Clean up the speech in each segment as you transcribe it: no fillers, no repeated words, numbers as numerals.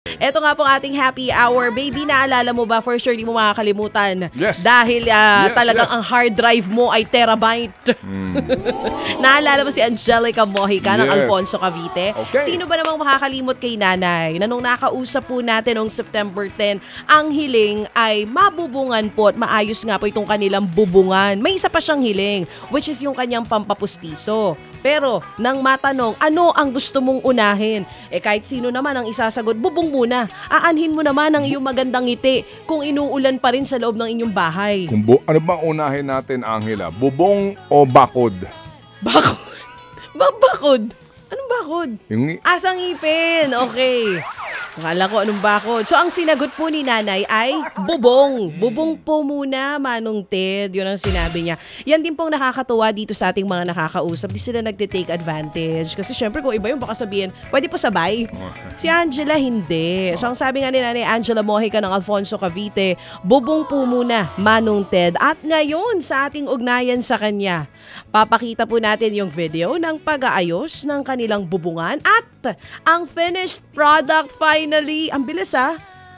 Ito nga pong ating happy hour. Baby, naalala mo ba? For sure, di mo makakalimutan. Yes. Dahil talagang yes. ang hard drive mo ay terabyte. Naalala mo si Angelica Mojica ng Yes. Alfonso Cavite? Okay. Sino ba namang makakalimot kay nanay? Na nung nakausap po natin noong September 10, ang hiling ay mabubungan po at maayos nga po itong kanilang bubungan. May isa pa siyang hiling, which is yung kanyang pampapustiso. Pero, nang matanong, ano ang gusto mong unahin? Kahit sino naman ang isasagot, bubong muna. Aanhin mo naman ang iyong magandang ngiti kung inuulan pa rin sa loob ng inyong bahay. Ano bang unahin natin, Angela? Bubong o bakod? Bakod? Bakod? Anong bakod? Yung Asang ngipin. Okay. Akala ko anong bakod. So, ang sinagot po ni nanay ay bubong. Bubong po muna, Manong Ted. Yun ang sinabi niya. Yan din pong nakakatuwa dito sa ating mga nakakausap. Di sila nagte-take advantage. Kasi syempre kung iba yung baka sabihin, pwede po sabay. Si Angela, hindi. So, ang sabi nga ni nanay Angela Mojica ng Alfonso Cavite, bubong po muna, Manong Ted. At ngayon, sa ating ugnayan sa kanya, papakita po natin yung video ng pag-aayos ng kanilang bubungan at ang finished product finally. Ang bilis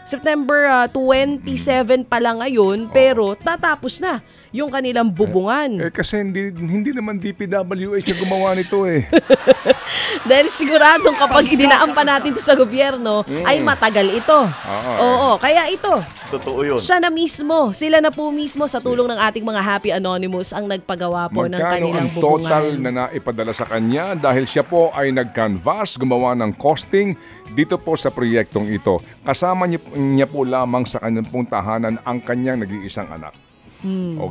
September 27 pa lang ngayon, pero tatapos na yung kanilang bubungan. kasi hindi naman DPWH ang gumawa nito eh. Dahil siguradong kapag idinaan pa natin ito sa gobyerno, ay matagal ito. Oo, kaya ito. Totoo yun. Siya na mismo, sila na po mismo sa tulong ng ating mga Happy Anonymous ang nagpagawa po ng kanilang Magkano ang bubungan. total na naipadala sa kanya dahil siya po ay nag-canvas, gumawa ng costing dito po sa proyektong ito. Kasama niya po lamang sa kanyang pong tahanan ang kanyang nag-iisang anak.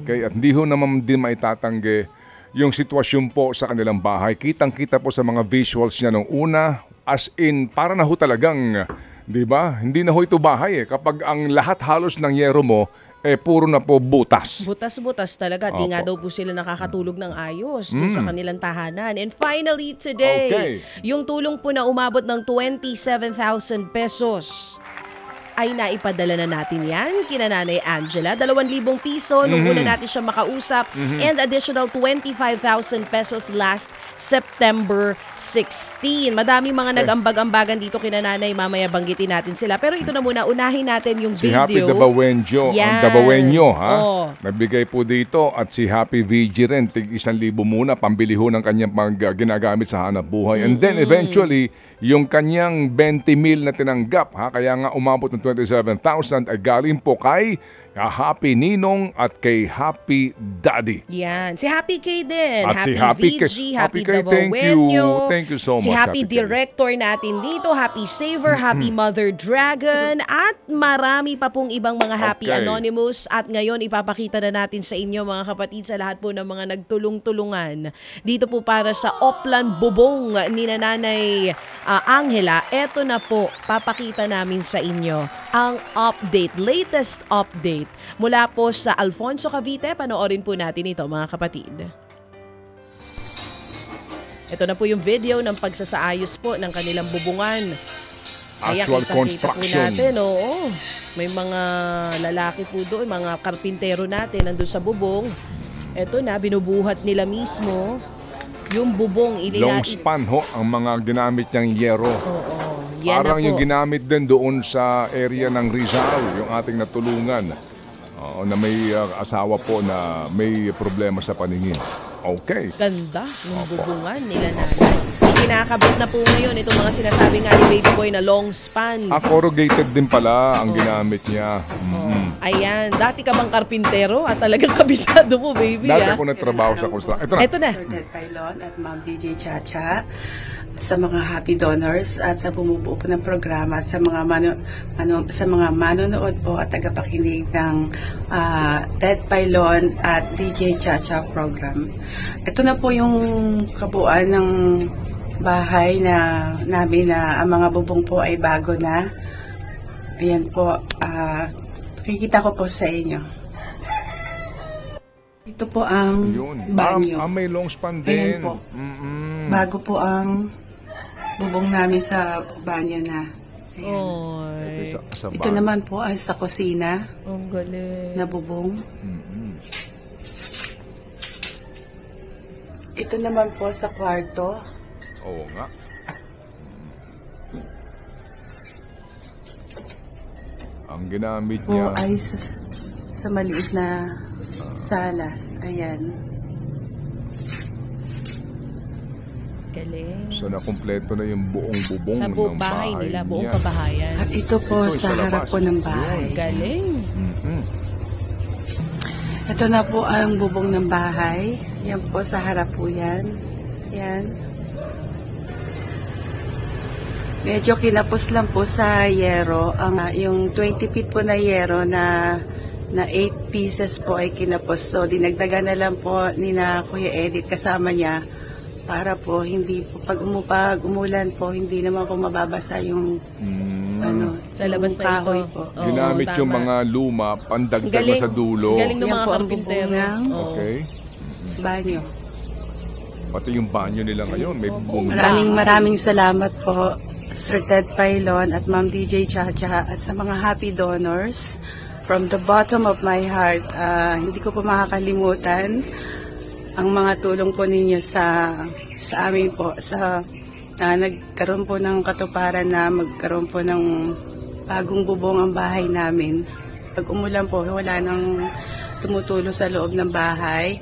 Okay? At hindi ho naman din maitatanggi yung sitwasyon po sa kanilang bahay. Kitang-kita po sa mga visuals niya nung una, as in, para na ho talagang, di ba? Hindi na ho ito bahay eh. Kapag ang lahat halos ng yero mo, puro na po butas. Butas-butas talaga. Di nga daw po sila nakakatulog ng ayos dun sa kanilang tahanan. And finally today, yung tulong po na umabot ng 27,000 pesos ay naipadala na natin yan kina Nanay Angela. 2,000 piso nung una natin siya makausap and additional 25,000 pesos last September 16. Madaming mga nag-ambag-ambagan dito kina Nanay. Mamaya banggitin natin sila. Pero ito na muna, unahin natin yung Si video. Happy Dabawenyo, Yan. Dabawenyo, ha? Oh. Nagbigay po dito at si Happy VG rin, tig 1,000 muna, pambili ho ng kanyang ginagamit sa hanap buhay. And then eventually, yung kanyang 20 mil na tinanggap, ha? Kaya nga umabot ng 27,000 ay galing po kay Happy Ninong at kay Happy Daddy. Yan. Si Happy K din. At si Happy Happy VG, K. Happy Happy K, thank you. Dabawenyo. Thank you so Si much, Happy Happy K. Director natin dito, Happy Saver, Happy Mother Dragon, at marami pa pong ibang mga Happy Okay. Anonymous. At ngayon, ipapakita na natin sa inyo, mga kapatid, sa lahat po ng mga nagtulong-tulungan. Dito po para sa Oplan Bubong ni Nanay Angela. Eto na po, papakita namin sa inyo ang update, latest update mula po sa Alfonso Cavite. Panoorin po natin ito, mga kapatid. Ito na po yung video ng pagsasaayos po ng kanilang bubungan. Ayan, Actual kita-kita construction. po natin, oo. May mga lalaki po doon, mga karpintero natin nandun sa bubong. Ito na, binubuhat nila mismo yung bubong. Long span ho ang mga ginamit niyang yero. Oo, yan Parang na po. yung ginamit din doon sa area ng Rizal, yung ating natulungan. Na may asawa po na may problema sa paningin. Okay. Ganda yung bubungan nila nanay. Kinakabit na po ngayon itong mga sinasabi nga ni Baby Boy na long span. Corrugated din pala ang ginamit niya. Ayan, dati ka bang karpintero at talagang kabisado mo, baby? Dati ako nagtrabaho sa construction. Ito na. Ito na. Sir Ted Pailon at Ma'am DJ Chacha, sa mga happy donors at sa bumubuo po ng programa, sa mga sa mga manonood po at tagapakinig ng Ted Pailon at DJ Chacha program. Ito na po yung kabuuan ng bahay na namin na ang mga bubong po ay bago na. Ayan po, nakikita ko po sa inyo. Ito po ang banyo. May long span Ayan din. po. Bago po ang bubong namin sa banyo na. Ayan. Oy, Ito naman po ay sa kusina ang galing. na bubong. Ito naman po sa kwarto. Oo nga. Ang ginamit po niya, ay sa maliit na salas. Ayan. Galing. so nakumpleto na yung buong bubong Sa ng buong bahay bahay nila, buong niya. kabahayan. At ito po Ito, sa sa harap labas. po ng bahay. Galing. Mhm. Ito na po ang bubong ng bahay. Yan po sa harap po yan. Yan. Medyo kinapos lang po sa yero. Yung 20 feet po na yero na 8 pieces po ay kinapos. So, dinagdagan na lang po ni na Kuya Edith kasama niya para po hindi po pag umulan po, hindi naman po mababasa yung Sa labas yung na kahoy ito. po. Oo, Ginamit yung tama. mga luma, pandagdag na Galing. sa dulo. Galing ng Yan mga po ang karpintero. bubong ng- Oo. Okay. Banyo. Pati yung banyo nila ngayon, may bubong. Maraming salamat po Sir Ted Pailon at Ma'am DJ Chacha at sa mga happy donors. From the bottom of my heart, hindi ko po makakalimutan ang mga tulong po ninyo sa amin po sa nagkaroon po ng katuparan na magkaroon po ng bagong bubong ang bahay namin. Pag umulan po, wala nang tumutulo sa loob ng bahay.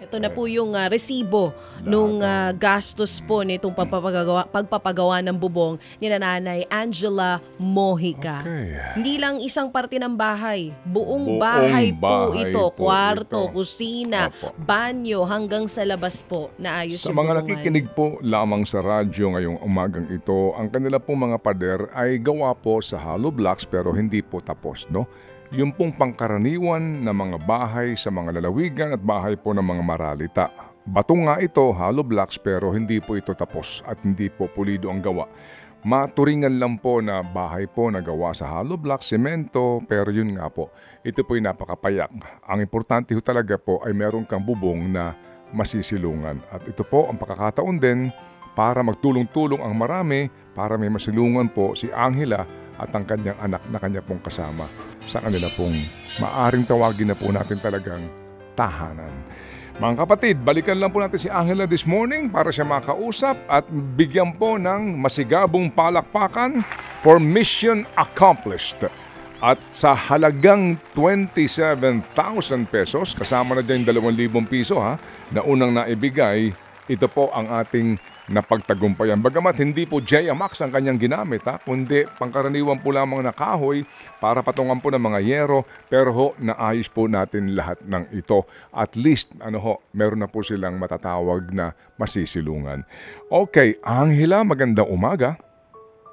Ito na po yung resibo nung gastos po nitong pagpapagawa ng bubong ni Nanay Angela Mojica. Okay. Hindi lang isang parte ng bahay, buong Buong bahay po bahay ito, po kwarto, ito. kusina, Opo. banyo, hanggang sa labas po na ayos Sa yung mga bubungan. nakikinig po lamang sa radyo ngayong umagang ito, ang kanila pong mga pader ay gawa po sa hollow blocks pero hindi po tapos, no? Yung pong pangkaraniwan na mga bahay sa mga lalawigan at bahay po ng mga maralita. Bato nga ito, hollow blocks, pero hindi po ito tapos at hindi po pulido ang gawa. Maturingan lang po na bahay po na gawa sa hollow blocks, semento, pero yun nga po, ito po'y napakapayak. Ang importante ho talaga po ay meron kang bubong na masisilungan. At ito po ang pakakataon din para magtulong-tulong ang marami para may masilungan po si Angela at ang kanyang anak na kanya pong kasama sa kanila pong maaring tawagin na po natin talagang tahanan. Mga kapatid, balikan lang po natin si Angela this morning para siya makausap at bigyan po ng masigabong palakpakan for mission accomplished. At sa halagang 27,000 pesos, kasama na dyan 2,000 piso na unang naibigay, ito po ang ating napagtagumpayan. Bagamat hindi po Jayamax ang kanyang ginamit, kundi pangkaraniwan po lamang na kahoy para patungan po ng mga yero, pero ho, naayos po natin lahat ng ito. At least, meron na po silang matatawag na masisilungan. Okay, Angela, magandang umaga.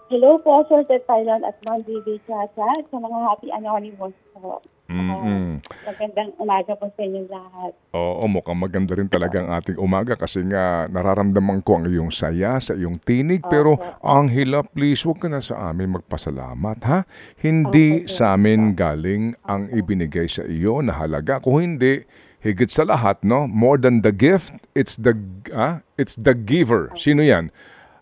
Hello po, Sir Ted Pailon at Ma'am Bibi Chacha sa mga Happy Anonymous po. Magandang umaga po sa inyong lahat. Oo, mukhang maganda rin talaga ang ating umaga kasi nga nararamdaman ko ang iyong saya sa iyong tinig. Pero Angela, please huwag ka na sa amin magpasalamat, ha? Hindi sa amin galing ang ibinigay sa iyo na halaga. Kung hindi, higit sa lahat, no? More than the gift, it's the giver. Sino yan?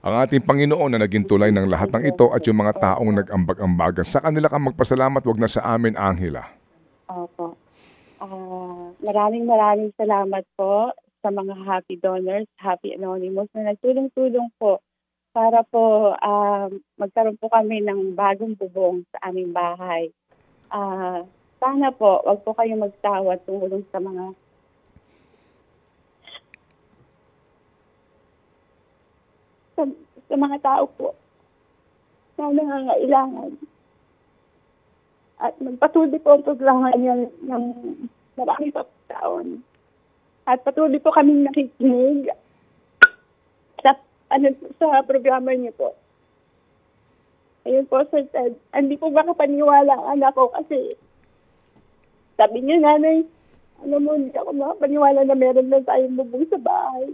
Ang ating Panginoon na naging tulay ng lahat ng ito at yung mga taong nag-ambag-ambagan. Sa kanila ka magpasalamat, wag na sa amin, Angela. Opo. Maraming salamat po sa mga happy donors, happy anonymous na nagtulong-tulong po para po magkaroon po kami ng bagong bubong sa aming bahay. Sana po, wag po kayong magsawa tumulong sa mga tao po na nangangailangan. At magpatuloy po ang programa niya ng marami pa taon. At patuloy po kaming nakikinig sa programa niyo po. Ayun po, Sir Ted. Hindi po makapaniwala ang anak ko kasi sabi niya, nanay, hindi ako makapaniwala na meron na tayong bubong sa bahay.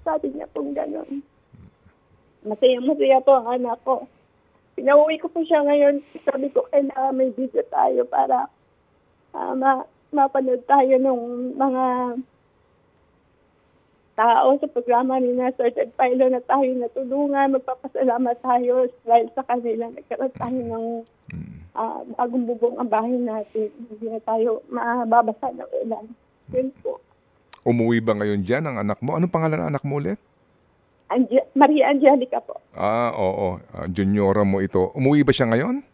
Sabi niya po gano'n. Masaya po ang anak ko. Pinauwi ko po siya ngayon. Sabi ko, kailangan may video tayo para mapanood tayo ng mga tao sa programa ni Sir Ted Pailon na tayo natulungan. Magpapasalamat tayo dahil sa kanila. Nagkaroon tayo ng bagong bubong ang bahay natin. Hindi na tayo mababasa ng ulan. Yun po. Umuwi ba ngayon dyan ang anak mo? Anong pangalan ng anak mo ulit? Maria Angelica po. Oo. Juniora mo ito. Umuwi ba siya ngayon?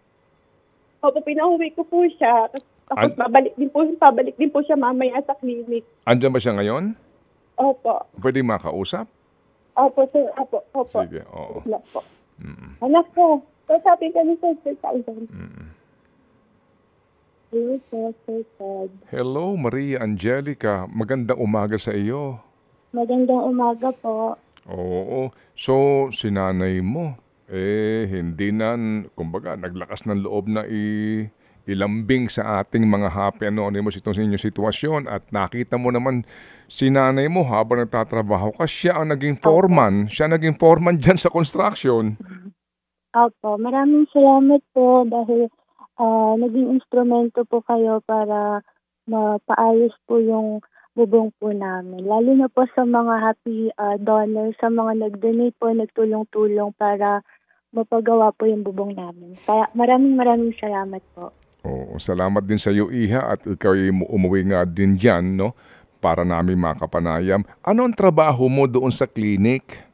Opo, pinauwi ko po siya. Tapos pabalik din po siya mamaya sa clinic. Andyan ba siya ngayon? Opo. Pwede makausap? Opo, sir. Opo. Sige, oo. Anak po. Anak po. So, sabi ka ni Sir Thousand. Hello, Maria Angelica. Magandang umaga sa iyo. Magandang umaga po. Oo. So, sinanay mo, hindi na, kumbaga, naglakas ng loob na ilambing sa ating mga happy anonymous itong sa inyong sitwasyon at nakita mo naman sinanay mo habang nagtatrabaho ka, siya ang naging foreman. Siya naging foreman dyan sa construction. Opo, maraming salamat po dahil naging instrumento po kayo para mapaayos po yung bubong po namin. Lalo na po sa mga happy donors, sa mga nag-donate po, nagtulong-tulong para mapagawa po yung bubong namin. Kaya maraming salamat po. Oo, salamat din sa iyo, Iha, at ikaw ay umuwi nga din dyan, no? Para namin makapanayam. Ano ang trabaho mo doon sa clinic?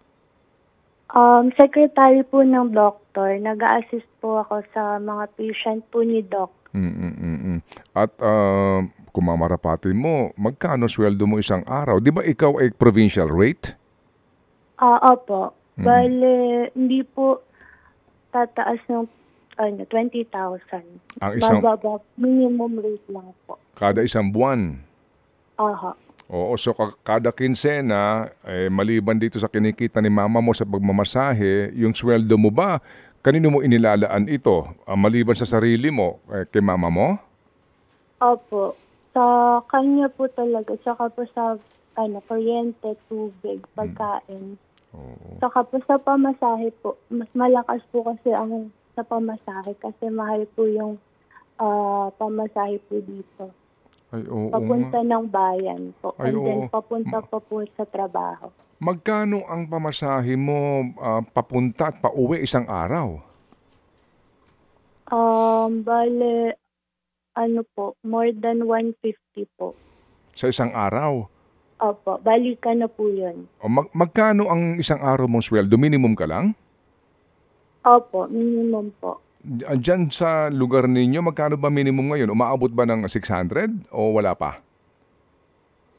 Secretary po ng doktor. Nag-a-assist po ako sa mga patient po ni Doc. At kung mamarapatin mo, magkano sweldo mo isang araw? Di ba ikaw ay provincial rate? Opo. Bale, hindi po tataas ng 20,000. Ang isang... Bababa, minimum rate lang po. Kada isang buwan? Aha. Oo, so kada kinsena, maliban dito sa kinikita ni mama mo sa pagmamasahe, yung sweldo mo ba, kanino mo inilalaan ito? Maliban sa sarili mo, kay mama mo? Opo. Sa kanya po talaga. Saka po sa kuryente, tubig, pagkain. Saka po sa pamasahe po. Mas malakas po kasi ang sa pamasahe kasi mahal po yung pamasahe po dito. Ay, oo, papunta ng bayan po. Ay, And then oo. papunta pa po sa trabaho. Magkano ang pamasahe mo papunta at pauwi isang araw? Bale, more than 150 po. Sa isang araw? Opo, balikan na po yun. O magkano ang isang araw mong sweldo? Minimum ka lang? Opo, minimum po. Diyan sa lugar ninyo, magkano ba minimum ngayon? Umaabot ba ng 600 o wala pa?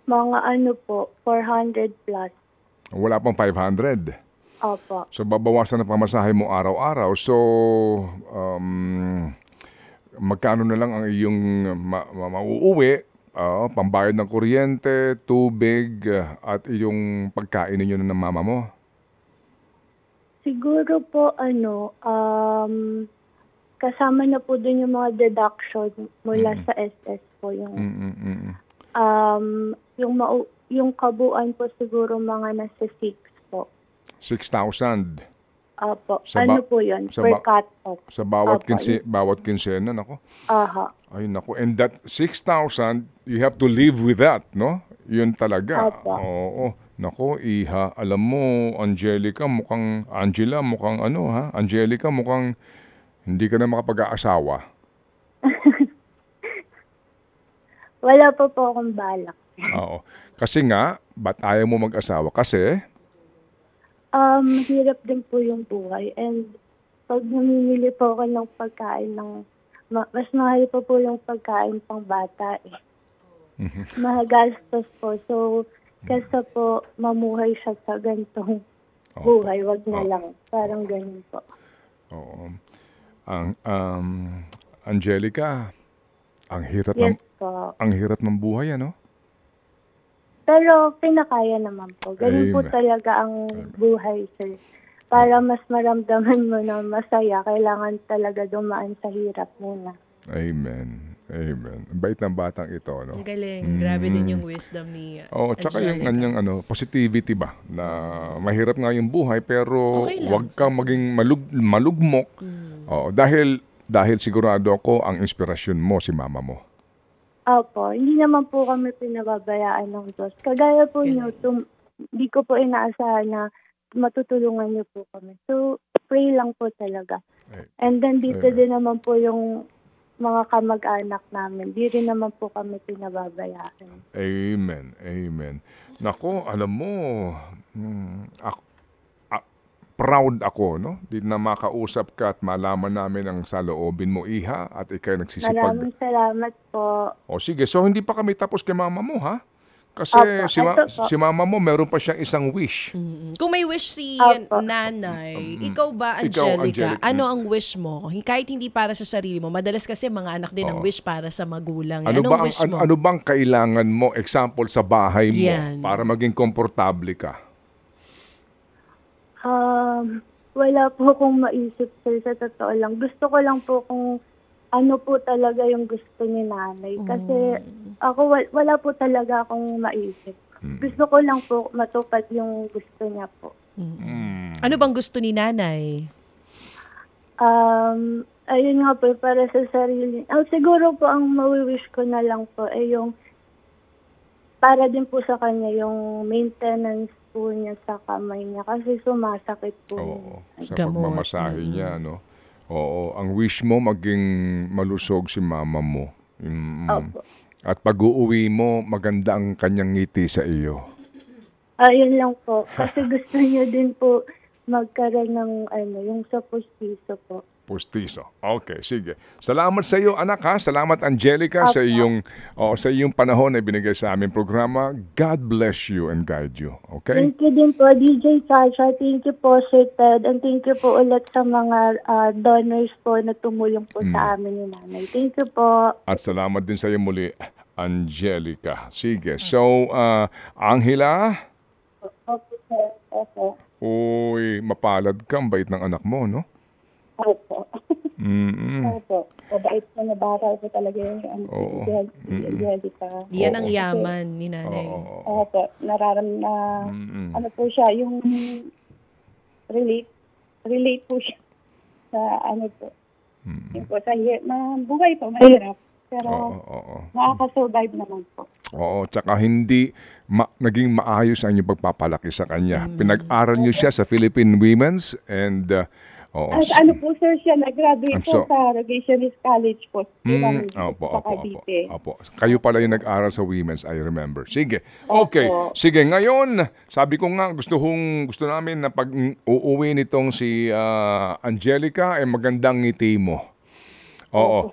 Mga po, 400 plus. Wala pang 500? Opo. So babawasan ang pamasahe mo araw-araw. So magkano na lang ang iyong mauuwi? Pambayad ng kuryente, tubig, at iyong pagkain ninyo ng mama mo? Siguro po, kasama na po dun yung mga deduction mula sa SS po. Yung kabuuan po siguro mga nasa 6 po. 6,000? Opo. Po yun? Per cut-off. Sa bawat kinsena, nako? Aha. Ay, nako. And that 6,000, you have to live with that, no? Yun talaga. Opo. Oo. Nako, Iha, alam mo, Angelica, mukhang hindi ka na makapag-aasawa. Wala po akong balak. Oo. Kasi nga, ba't ayaw mo mag-asawa? Kasi? Hirap din po yung buhay. And pag namimili po ako ng pagkain mas mahal pa po yung pagkain pang bata eh. Mahagastos po. So, kasi po mamuhay siya sa ganitong buhay. Wag na lang. Parang ganun po. Oo. Angelica, ang hirap ang hirap ng buhay, ano? Pero pinakaya naman po. Ganun po talaga ang buhay, sir. Para mas maramdaman mo na masaya, kailangan talaga dumaan sa hirap muna. Amen. Bait ng batang ito, no? Ang galing. Grabe din yung wisdom ni tsaka yung Angelica. kanyang positivity ba na mahirap nga yung buhay pero Okay lang. wag kang maging malugmok. Dahil sigurado ako ang inspirasyon mo si mama mo. Opo, hindi naman po kami pinababayaan ng Diyos. Kagaya po niyo, hindi ko po inaasahan na matutulungan niyo po kami. So, pray lang po talaga. And then dito din naman po yung mga kamag-anak namin. Di rin naman po kami pinababayaan. Amen. Nako, alam mo, proud ako, no? Di na makausap ka at malaman namin ang saloobin mo, Iha, at ikay nagsisipag. Maraming salamat po. O sige, so hindi pa kami tapos kay mama mo, ha? Kasi Opo, ito po. si mama mo, meron pa siyang isang wish. Kung may wish si Opo. nanay, ikaw ba, Ikaw, Angelica, Angelica, ano ang wish mo? Kahit hindi para sa sarili mo, madalas kasi mga anak din ang wish para sa magulang. Ano Anong ba ang wish mo? ano bang kailangan mo, example sa bahay mo, Yan. para maging komportable ka? Wala po akong maisip, sir, sa totoo lang. Gusto ko lang po kung ano po talaga yung gusto ni nanay. Kasi ako, wala po talaga akong maisip. Gusto ko lang po matupad yung gusto niya po. Ano bang gusto ni nanay? Ayun nga po, para sa sarili. Siguro po ang mawi-wish ko na lang po ay yung para din po sa kanya yung maintenance po niya sa kamay niya kasi sumasakit po. Oo, sa Gamot. pagmamasahe niya, no? Oo, ang wish mo maging malusog si mama mo. Opo. At pag-uuwi mo, maganda ang kanyang ngiti sa iyo. Ayun lang po. Kasi gusto niya din po magkaroon ng yung sa pustiso po. Pustiso. Okay, sige. Salamat sa iyo, anak, ha? Salamat, Angelica, sa iyong panahon na binigay sa aming programa. God bless you and guide you. Okay? Thank you din po, DJ Chacha. Thank you po, Sir Ted. And thank you po ulit sa mga donors po na tumulong po sa amin ni nanay. Thank you po. At salamat din sa iyo muli, Angelica. Sige. So, Angela? Opo, sir. Opo. Uy, mapalad ka. Ang bait ng anak mo, no? Opo. Opo. Mabait po na bata po talaga yung Angelica. Yan ang yaman ni nanay. Opo. Ano po siya, yung relate po siya sa ano po. Yung po sa buhay po, mahirap. Pero makakasurvive naman po. Oo, tsaka hindi naging maayos ang inyong pagpapalaki sa kanya. Pinag-aral niyo siya sa Philippine Women's and At ano po, sir, siya nag-graduate po sa Rogationist College po. Opo. Kayo pala yung nag-aral sa Women's, I remember. Sige. Okay. Sige, ngayon, sabi ko nga, gusto namin na pag uuwi nitong si Angelica, magandang ngiti mo. Oo.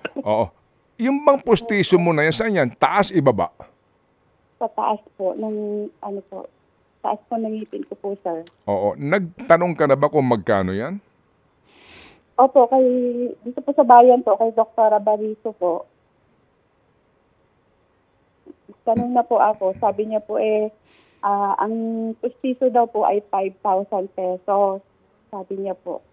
Yung bang pustiso mo na yan, saan yan? Taas, ibaba? Sa taas po, taas po ng ngipin ko po, sir. Oo. Nagtanong ka na ba kung magkano yan? Opo, dito po sa bayan po, kay Dr. Bariso po. Tanong na po ako, sabi niya po ang pustiso daw po ay 5,000 pesos. Sabi niya po.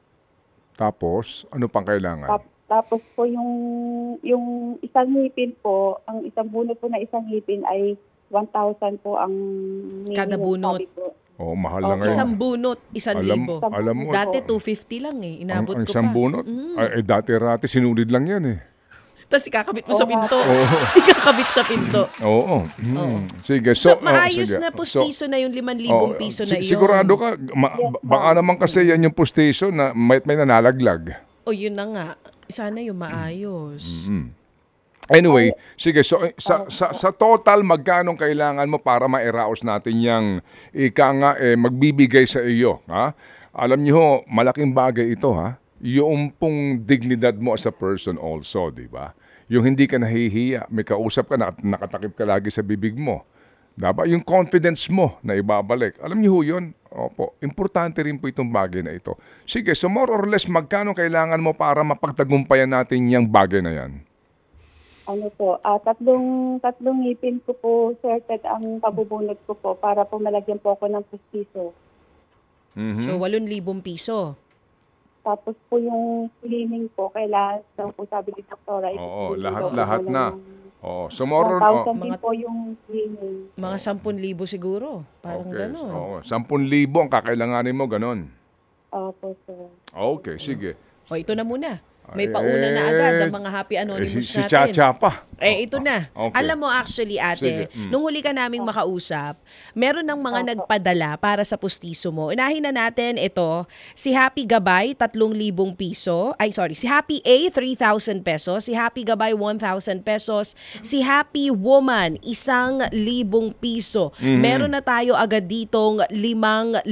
Tapos, ano pang kailangan? Tapos po yung isang ngipin po, ang isang bunot po na isang ngipin ay 1,000 po ang Kada bunot. sabi po. Oo, mahal lang ngayon. Isang bunot, 1,000. Alam mo, Dati 250 lang inabot ang ko isang pa. bunot? Ay, dati sinulid lang yan eh. Tapos ikakabit mo sa pinto. Ikakabit sa pinto. Oo. Sige. So, So, maayos sige. na pustiso na yung 5,000 piso na yun. Sigurado ka, baka naman kasi yan yung pustiso na may nanalaglag. Yun na nga. Sana yung maayos. Anyway, sige, so sa total, magkano kailangan mo para mairaos natin yung magbibigay sa iyo, ha? Alam niyo ho, malaking bagay ito, ha? Yung pong dignidad mo as a person also, di ba? Yung hindi ka nahihiya, may kausap ka, nakatakip ka lagi sa bibig mo. Dapat yung confidence mo na ibabalik. Alam niyo ho yun? Opo, importante rin po itong bagay na ito. Sige, so more or less, magkano kailangan mo para mapagtagumpayan natin yung bagay na yan? Ano po, tatlong ngipin ko po, sir, ang pabubunot ko po para po malagyan po ako ng pustiso. So, 8,000 piso. Tapos po yung cleaning po, kailangan daw po sabi ni Doktora. Oo, lahat na. Oo, so more or 1,000 din po yung cleaning. Mga 10,000 siguro. Parang gano'n. Oo, 10,000 ang kakailanganin mo, ganon. Opo, sir. Okay, sige. Ito na muna. May pauna na agad ang mga Happy Anonymous si natin. Chacha pa. Ito na. Okay. Alam mo actually, ate, Sige. nung huli ka naming makausap, meron ng mga nagpadala para sa pustiso mo. Unahin na natin ito, si Happy Gabay, 3,000 piso. Ay, sorry, si Happy A, 3,000 pesos. Si Happy Gabay, 1,000 pesos. Si Happy Woman, 1,000 piso. Meron na tayo agad ditong 5,000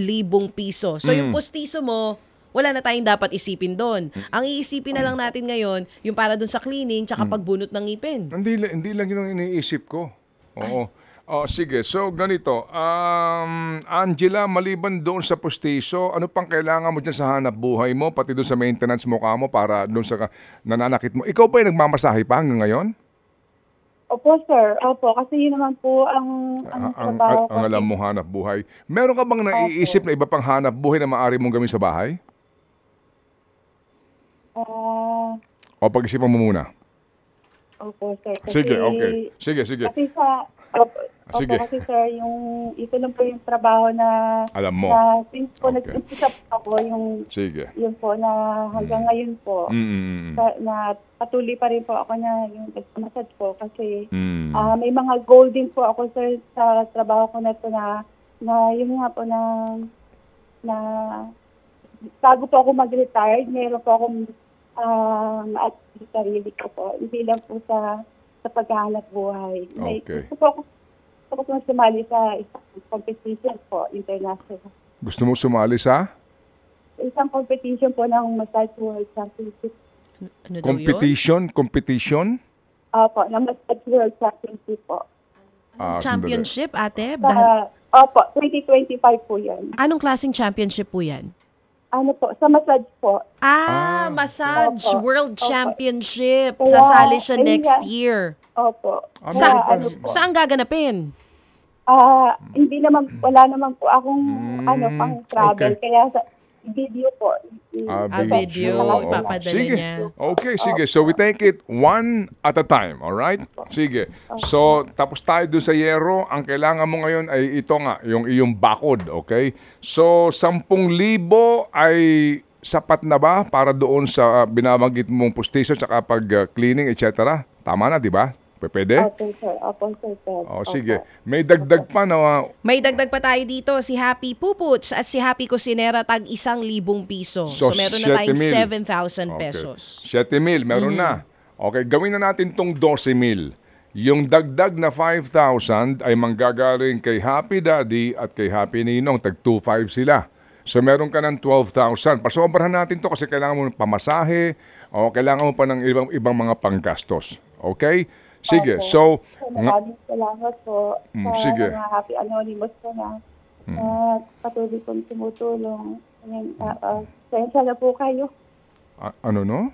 piso. So, yung pustiso mo, wala na tayong dapat isipin doon. Ang iisipin na lang natin ngayon, yung para doon sa cleaning tsaka pagbunot ng ngipin. Hindi lang yun ang iniisip ko. Oo. Sige, so ganito. Angela, maliban doon sa pustiso, ano pang kailangan mo dyan sa hanap buhay mo, pati doon sa maintenance mukha mo para doon sa nananakit mo? Ikaw ba yung nagmamasahe pa hanggang ngayon? Opo, sir. Opo, kasi yun naman po ang trabaho ko. Ang alam mo hanap buhay. Meron ka bang naiisip na iba pang hanap buhay na maaari mong gawin sa bahay? O pag-isipan mo muna. Opo, sir. Kasi, Sige, okay. Sige. Kasi opo, Sige. kasi sir, ito lang po yung trabaho na Alam mo. na since po Okay. nag-umpisa po ako Sige. yun po na hanggang ngayon po Mm. na patuloy pa rin po ako na yung nagmamasad po kasi Mm. may mga goal din po ako sir sa trabaho ko na ito na yun nga po na bago po ako mag-retire, meron po akong at sarili ko po. Hindi lang po sa paghahanap buhay. Okay. Gusto ko po sumali sa isang competition po, international. Gusto mo sumali sa Isang competition po ng Massage World Championship. Ano daw yun? competition? Opo, ng Massage World Championship po. Championship, ate? Opo, 2025 po yan. Anong klaseng championship po yan? Ano po, sa massage po. Massage Opo. World Opo. Championship. Kaya, Sasali siya ayun next nga. year. Opo. Sa- Kaya, ano po. Saan gaganapin? Hindi naman, wala naman po akong pang travel. okay. Kaya sa video po. Video. Oo. Ipapadala Sige. niya. Okay, sige. So we take it one at a time, all right? Sige. So tapos tayo doon sa yero, ang kailangan mo ngayon ay ito nga, yung iyong bakod, okay? So 10,000 ay sapat na ba para doon sa binabanggit mong pustiso at pag-cleaning, etc.? Tama na, di ba? Pwede? Opo, sir. Opo, sir. Sige. May dagdag pa na May dagdag pa tayo dito, si Happy Puputs at si Happy Cusinera tag 1,000 piso. So meron na tayong 7,000 pesos. 7,000, meron na. Okay, gawin na natin tong 12,000. Yung dagdag na 5,000 ay manggagaling kay Happy Daddy at kay Happy Ninong. Tag 2,500 sila. So meron ka ng 12,000. Pasobrahan natin to kasi kailangan mo ng pamasahe o kailangan mo pa ng ibang mga panggastos. Okay? Sige, so Maraming salamat po sa sige. mga Happy Anonymous po na patuloy pong tumutulong. Pasensya na po kayo. ano no?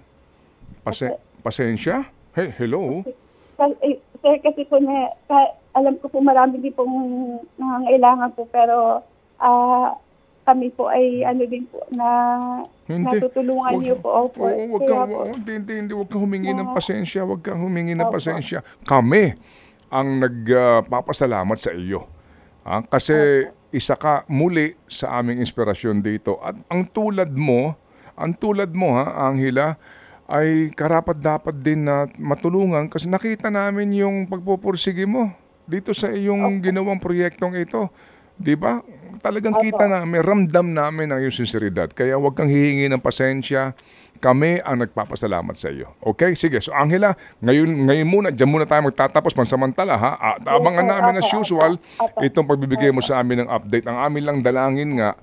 Pasensya? Hey, hello? Sir, kasi po alam ko po marami din pong nangangailangan po pero kami po ay din po na natutulungan niyo po. Opo. Wag kang humingi ng pasensya. Wag kang humingi ng pasensya. Kami ang nagpapasalamat sa iyo. Kasi isa ka muli sa aming inspirasyon dito. At ang tulad mo, Angela, ay karapat-dapat din na matulungan kasi nakita namin yung pagpupursige mo dito sa iyong ginawang proyektong ito. Di ba? Talagang kita namin, ramdam namin ang iyong sinseridad. Kaya huwag kang hihingi ng pasensya. Kami ang nagpapasalamat sa iyo. Okay? Sige. So, Angela, ngayon muna, dyan muna tayo magtatapos pansamantala, ha? At abangan namin as usual, itong pagbibigay mo sa amin ng update. Ang amin lang dalangin nga,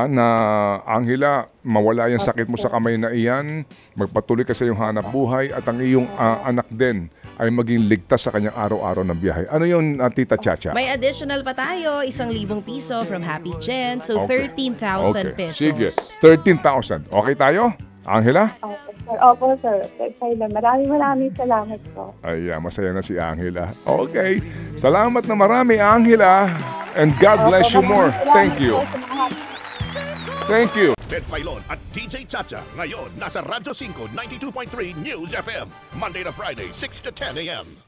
na Angela, mawala yung sakit mo sa kamay na iyan, magpatuloy ka sa iyong hanap buhay, at ang iyong anak din ay maging ligtas sa kanyang araw-araw ng biyahe. Ano yun, Tita Chacha? May additional pa tayo, 1,000 piso from Happy Jen. So, Okay. 13,000 pesos. Sige, 13,000. Okay tayo? Angela? Opo, sir. Maraming salamat po. Ay, masaya na si Angela. Okay. Salamat na marami, Angela. And God bless you more. Thank you. Thank you. Ted Filon at DJ Chacha. Ngayon, nasa Radyo 5, 92.3 News FM. Monday to Friday, 6 to 10 a.m.